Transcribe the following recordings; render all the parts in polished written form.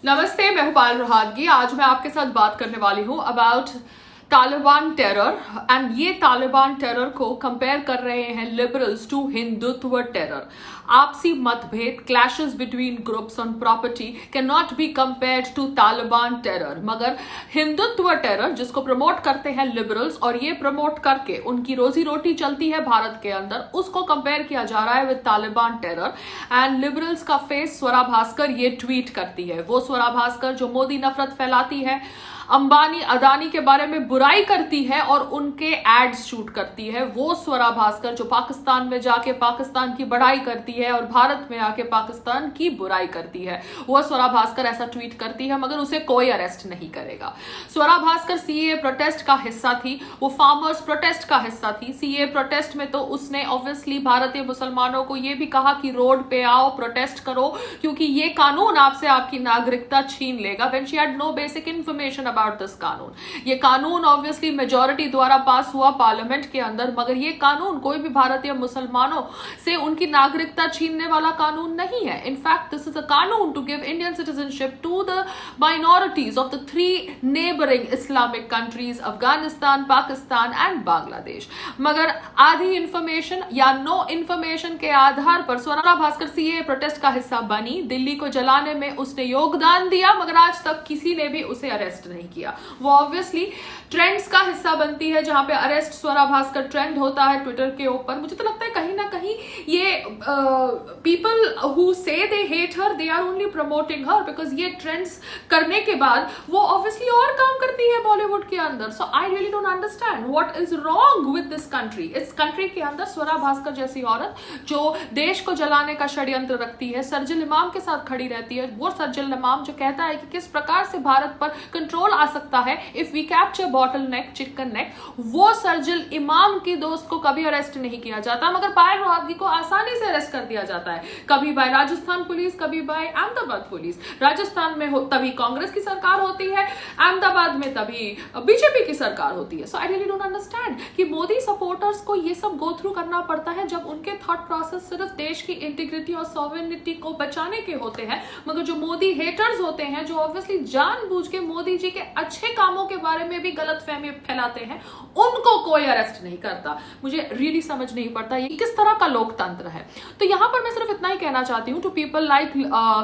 नमस्ते, मैं हूं पायल रोहातगी। आज मैं आपके साथ बात करने वाली हूं अबाउट तालिबान टेरर एंड ये तालिबान टेरर को कंपेयर कर रहे हैं लिबरल्स टू हिंदुत्व टेरर। आपसी मतभेद, clashes between groups on property can not be compared to Taliban terror, मगर हिंदुत्व टेरर जिसको प्रमोट करते हैं लिबरल्स और ये प्रमोट करके उनकी रोजी रोटी चलती है भारत के अंदर, उसको कंपेयर किया जा रहा है with Taliban terror. And liberals का फेस स्वरा भास्कर ये ट्वीट करती है, वो स्वरा भास्कर जो मोदी नफरत फैलाती है, अंबानी अदानी के बारे में बुराई करती है और उनके एड्स शूट करती है, वो स्वरा भास्कर जो पाकिस्तान में जाके पाकिस्तान की बढ़ाई करती है और भारत में आके पाकिस्तान की बुराई करती है, वो स्वरा भास्कर ऐसा ट्वीट करती है, मगर उसे कोई अरेस्ट नहीं करेगा। स्वरा भास्कर सीए प्रोटेस्ट का हिस्सा थी, वो फार्मर्स प्रोटेस्ट का हिस्सा थी। सीए प्रोटेस्ट में तो उसने ऑब्वियसली भारतीय मुसलमानों को ये भी कहा कि रोड पे आओ, प्रोटेस्ट करो, क्योंकि ये कानून आपसे आपकी नागरिकता छीन लेगा। When she had no basic information about this कानून, ये कानून ऑब्वियसली मेजॉरिटी द्वारा पास हुआ पार्लियामेंट के अंदर, मगर ये कानून कोई भी भारतीय मुसलमानों से उनकी नागरिकता छीनने वाला कानून नहीं है। इनफैक्ट दिस इज अ कानून to give Indian citizenship to the minorities of the 3 neighbouring Islamic countries, Afghanistan, Pakistan and Bangladesh. मगर आधी इंफॉर्मेशन या नो इंफॉर्मेशन के आधार पर स्वरा भास्कर सीए प्रोटेस्ट का हिस्सा बनी, दिल्ली को जलाने में उसने योगदान दिया, मगर आज तक किसी ने भी उसे अरेस्ट नहीं किया। वो ऑब्वियसली ट्रेंड्स का हिस्सा बनती है, जहां पे अरेस्ट स्वरा भास्कर ट्रेंड होता है ट्विटर के ऊपर। मुझे तो लगता है कहीं ना कहीं ये people who say they hate her, they are only promoting her, because ये ट्रेंड्स करने के बाद वो ऑब्वियसली और काम करती है बॉलीवुड के अंदर। So I really don't understand what is wrong with this country. इस कंट्री के अंदर स्वरा भास्कर जैसी औरत जो देश को जलाने का षड्यंत्र रखती है, सर्जिल इमाम के साथ खड़ी रहती है, वो सर्जिल इमाम जो कहता है कि किस प्रकार से भारत पर कंट्रोल आ सकता है if we capture bottle neck, chicken neck, वो सर्जिल इमाम की दोस्त को कभी अरेस्ट नहीं किया जाता, मगर पायल रोहातगी को आसानी से अरेस्ट कर दिया जाता है, कभी बाय राजस्थान पुलिस, कभी बाय अहमदाबाद पुलिस। राजस्थान में तभी कांग्रेस की सरकार होती है, अहमदाबाद में तभी बीजेपी की सरकार होती है। सो आई रियली डोंट अंडरस्टैंड कि मोदी सपोर्टर्स को ये सब गो थ्रू करना पड़ता है जब उनके थॉट प्रोसेस सिर्फ देश की इंटीग्रिटी और सॉवरेनिटी को बचाने के होते हैं, मगर जो मोदी हेटर्स होते हैं, जो ऑब्वियसली जानबूझ के मोदी जी के अच्छे कामों के बारे में भी गलतफहमी फैलाते हैं, उनको कोई अरेस्ट नहीं करता। मुझे रियली समझ नहीं पड़ता ये किस तरह का लोकतंत्र है। तो यहां पर मैं सिर्फ इतना ही कहना चाहती हूं to people like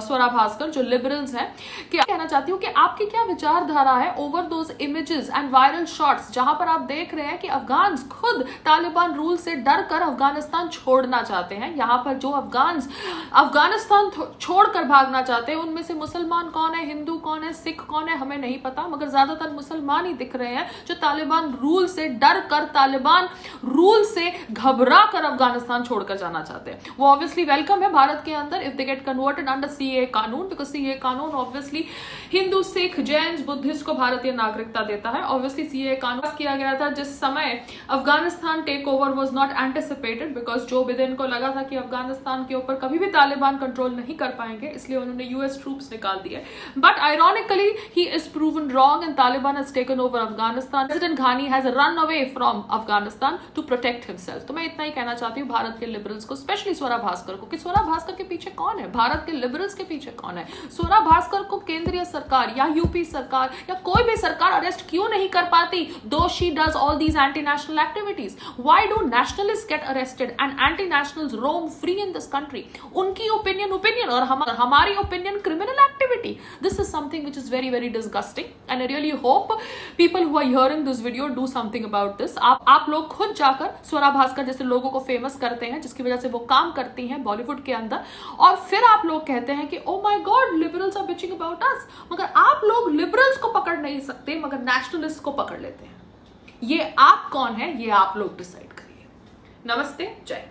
Swara Bhaskar जो लिबरल्स हैं, कि कहना चाहती हूं कि आपकी क्या विचारधारा है over those images and viral shots जहां पर आप देख रहे हैं कि अफगान खुद तालिबान रूल से डर कर अफगानिस्तान छोड़ना चाहते हैं। यहां पर जो अफगानिस्तान छोड़कर भागना चाहते हैं, उनमें से मुसलमान कौन है, हिंदू कौन है, सिख कौन है, हमें नहीं पता, मगर ज्यादातर मुसलमान ही दिख रहे हैं जो तालिबान रूल से डर कर, तालिबान रूल से घबरा कर अफगानिस्तान छोड़कर जाना चाहते हैं। वो ऑब्वियसली वेलकम है भारत के अंदर if they get converted under CA कानून, बिकॉज सीए कानून ऑब्वियसली हिंदू, सिख, जैन, बुद्धिस्ट को भारतीय नागरिकता देता है। ऑब्वियसली सीए कानून किया गया था जिस समय Afghanistan take over was not anticipated, because जो बिदेन को लगा था कि अफगानिस्तान के ऊपर कभी भी तालिबान कंट्रोल नहीं कर पाएंगे, इसलिए उन्होंने यूएस ट्रूप्स निकाल दिए। But ironically he is proven wrong and Taliban has taken over Afghanistan. President Ghani has run away from Afghanistan to protect himself. तो मैं इतना ही कहना चाहती हूँ भारत के लिबरल्स को, स्पेशली स्वरा भास्कर को, कि स्वरा भास्कर के पीछे कौन है, भारत के लिबरल्स के पीछे कौन है। स्वरा भास्कर को केंद्रीय सरकार या यूपी सरकार या कोई भी सरकार अरेस्ट क्यों नहीं कर पाती, though she does all these anti national activities. Why do nationalist get arrested and anti nationals roam free in this country. उनकी ओपिनियन और हमारी opinion criminal activity. This is something which is very very disgusting and I really hope people who are hearing this video do something about this. आप लोग खुद जाकर स्वरा भास्कर जैसे लोगों को फेमस करते हैं जिसकी वजह से वो काम करती हैं बॉलीवुड के अंदर, और फिर आप लोग कहते हैं कि oh my God liberals are bitching about us, मगर आप लोग लिबरल्स को पकड़ नहीं सकते मगर नेशनलिस्ट को पकड़ लेते हैं। ये आप कौन है, ये आप लोग डिसाइड करिए। नमस्ते, जय।